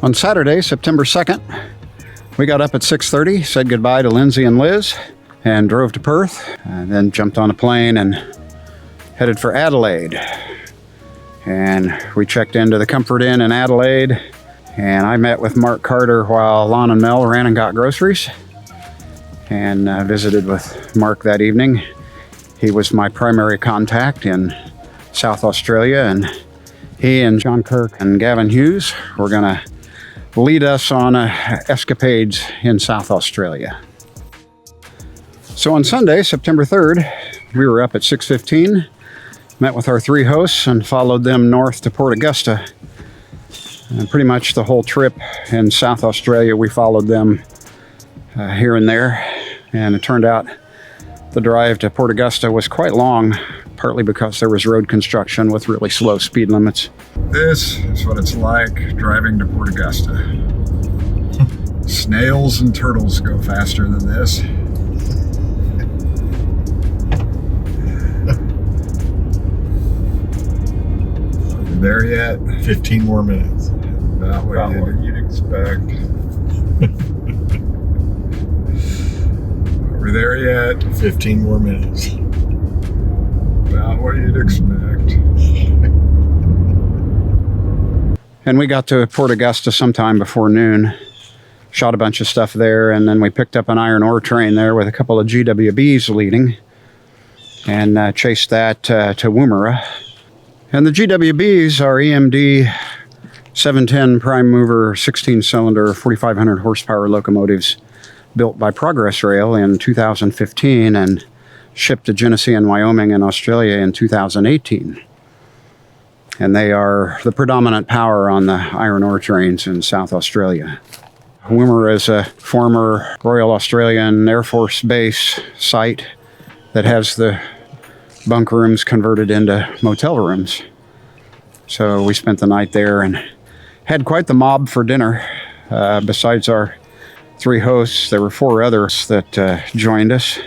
On Saturday, September 2nd, we got up at 6:30, said goodbye to Lindsay and Liz, and drove to Perth, and then jumped on a plane and headed for Adelaide. And we checked into the Comfort Inn in Adelaide, and I met with Mark Carter while Lon and Mel ran and got groceries, and visited with Mark that evening. He was my primary contact in South Australia, and he and John Kirk and Gavin Hughes were going to lead us on escapades in South Australia. So on Sunday, September 3rd, we were up at 6:15, met with our three hosts and followed them north to Port Augusta. And pretty much the whole trip in South Australia, we followed them here and there. And it turned out the drive to Port Augusta was quite long, partly because there was road construction with really slow speed limits. This is what it's like driving to Port Augusta. Snails and turtles go faster than this. Are we there yet? 15 more minutes. About what you'd expect. Are we there yet? 15 more minutes. About what you'd expect. And we got to Port Augusta sometime before noon. Shot a bunch of stuff there, and then we picked up an iron ore train there with a couple of GWBs leading, and chased that to Whyalla. And the GWBs are EMD 710 prime mover, 16-cylinder, 4,500 horsepower locomotives built by Progress Rail in 2015 and shipped to Genesee and Wyoming and Australia in 2018. And they are the predominant power on the iron ore trains in South Australia. Whyalla is a former Royal Australian Air Force Base site that has the bunk rooms converted into motel rooms. So we spent the night there and had quite the mob for dinner. Besides our three hosts, there were four others that joined us.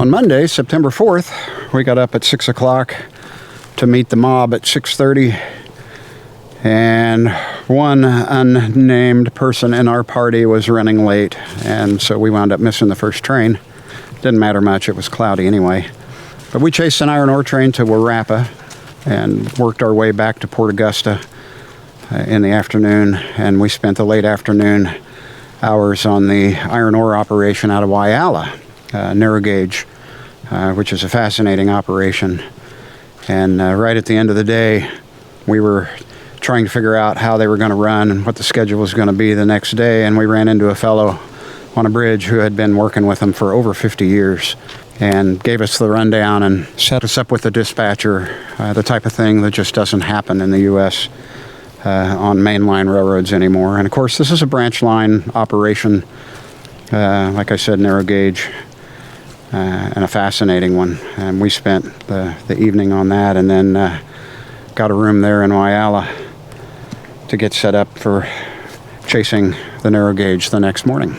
On Monday, September 4th, we got up at 6 o'clock to meet the mob at 6:30. And one unnamed person in our party was running late, and so we wound up missing the first train. Didn't matter much, it was cloudy anyway. But we chased an iron ore train to Whyalla and worked our way back to Port Augusta in the afternoon, and we spent the late afternoon hours on the iron ore operation out of Whyalla, narrow gauge, which is a fascinating operation. And right at the end of the day, we were trying to figure out how they were going to run and what the schedule was going to be the next day, and we ran into a fellow on a bridge who had been working with them for over 50 years and gave us the rundown and set us up with the dispatcher, the type of thing that just doesn't happen in the U.S. On mainline railroads anymore. And of course, this is a branch line operation, like I said, narrow gauge, and a fascinating one. And we spent the evening on that, and then got a room there in Whyalla to get set up for chasing the narrow gauge the next morning.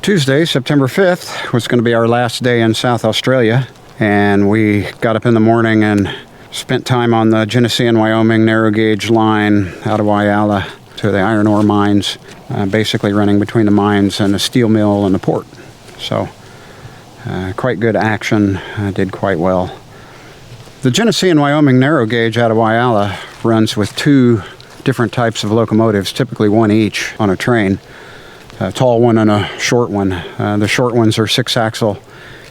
Tuesday, September 5th, was going to be our last day in South Australia, and we got up in the morning and spent time on the Genesee and Wyoming narrow gauge line out of Whyalla to the iron ore mines, basically running between the mines and the steel mill and the port. So quite good action, did quite well. The Genesee and Wyoming narrow gauge out of Whyalla runs with two different types of locomotives, typically one each on a train, a tall one and a short one. The short ones are 6-axle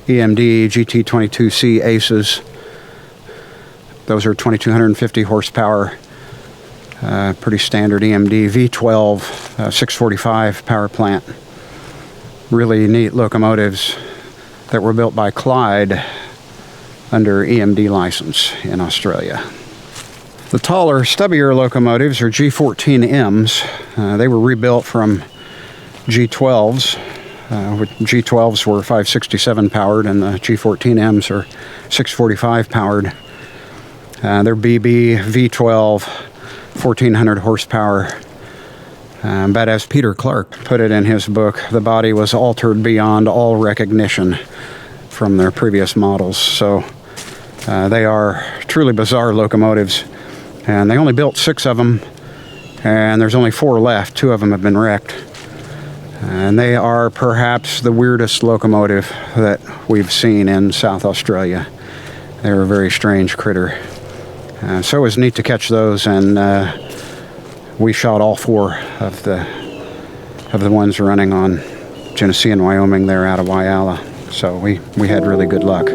EMD GT22C Aces. Those are 2,250 horsepower, pretty standard EMD V12 645 power plant. Really neat locomotives that were built by Clyde under EMD license in Australia. The taller, stubbier locomotives are G14Ms. They were rebuilt from G12s. G12s were 567 powered and the G14Ms are 645 powered. They're BB V12, 1,400 horsepower. But as Peter Clark put it in his book, the body was altered beyond all recognition from their previous models. So they are truly bizarre locomotives. And they only built 6 of them, and there's only 4 left. 2 of them have been wrecked. And they are perhaps the weirdest locomotive that we've seen in South Australia. They're a very strange critter. So it was neat to catch those, and we shot all 4 of the ones running on Genesee and Wyoming there out of Whyalla. So we had really good luck.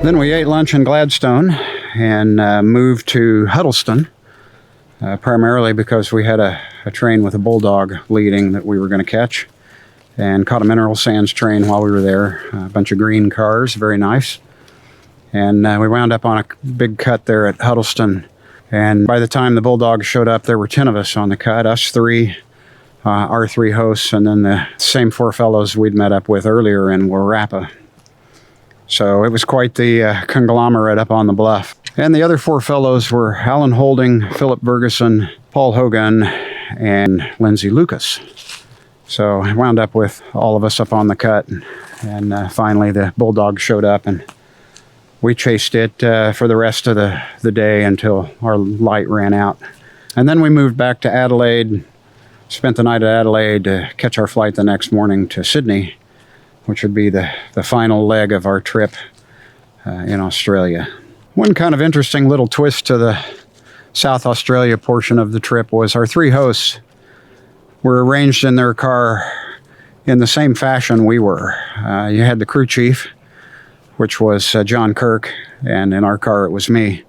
Then we ate lunch in Gladstone and moved to Huddleston, primarily because we had a train with a bulldog leading that we were going to catch, and caught a mineral sands train while we were there. A bunch of green cars, very nice. And we wound up on a big cut there at Huddleston. And by the time the bulldogs showed up, there were 10 of us on the cut, us three, our three hosts, and then the same 4 fellows we'd met up with earlier in Whyalla. So it was quite the conglomerate up on the bluff. And the other 4 fellows were Alan Holding, Philip Ferguson, Paul Hogan, and Lindsay Lucas. So I wound up with all of us up on the cut. And finally the bulldog showed up, and we chased it for the rest of the day until our light ran out. And then we moved back to Adelaide, spent the night at Adelaide to catch our flight the next morning to Sydney, which would be the final leg of our trip in Australia. One kind of interesting little twist to the South Australia portion of the trip was our 3 hosts were arranged in their car in the same fashion we were. You had the crew chief, which was John Kirk, and in our car it was me.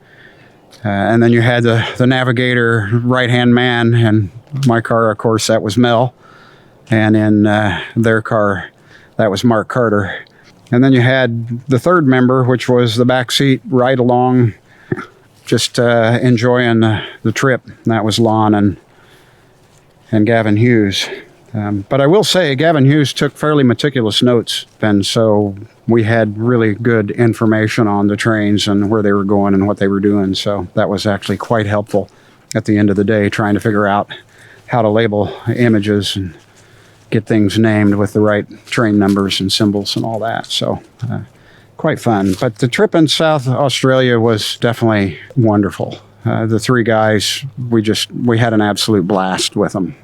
And then you had the navigator, right-hand man, and my car, of course, that was Mel. And in their car, that was Mark Carter. And then you had the third member, which was the back seat right along, just enjoying the trip. And that was Lon and Gavin Hughes. But I will say Gavin Hughes took fairly meticulous notes, and so we had really good information on the trains and where they were going and what they were doing. So that was actually quite helpful at the end of the day, trying to figure out how to label images and get things named with the right train numbers and symbols and all that. So quite fun. But the trip in South Australia was definitely wonderful. The 3 guys, we had an absolute blast with them.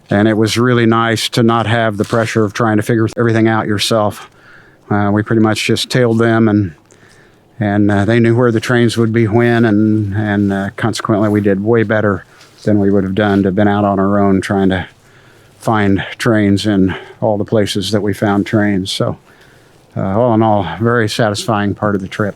And it was really nice to not have the pressure of trying to figure everything out yourself. We pretty much just tailed them, and they knew where the trains would be when, and consequently we did way better than we would have done to have been out on our own trying to find trains in all the places that we found trains. So all in all, very satisfying part of the trip.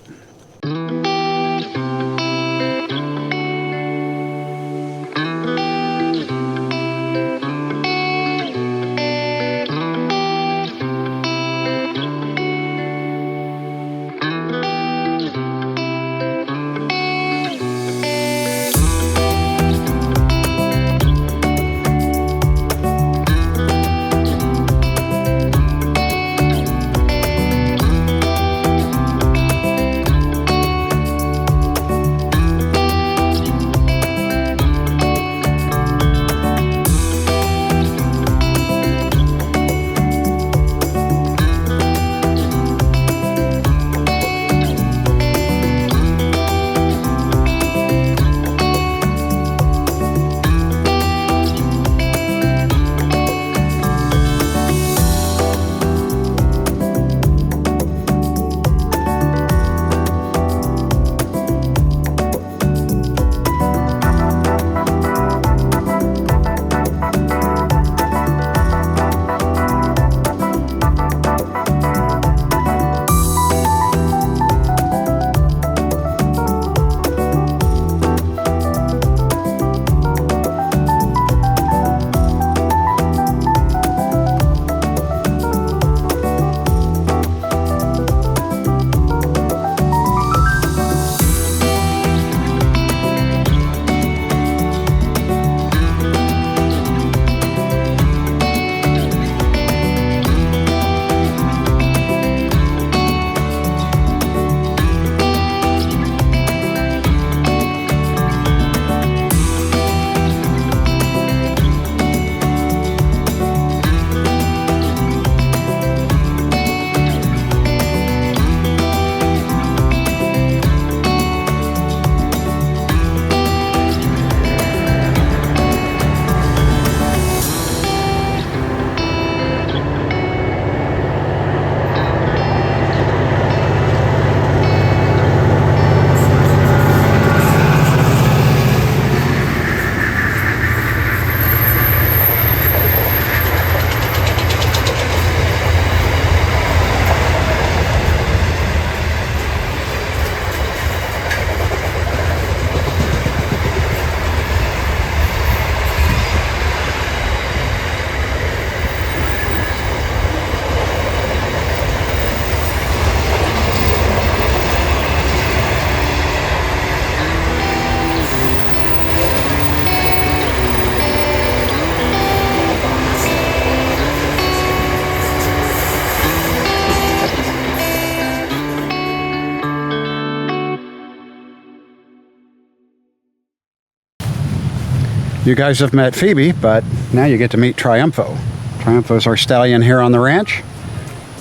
You guys have met Phoebe, but now you get to meet Triumpho. Triumpho's our stallion here on the ranch,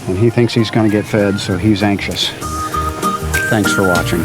and he thinks he's going to get fed, so he's anxious. Thanks for watching.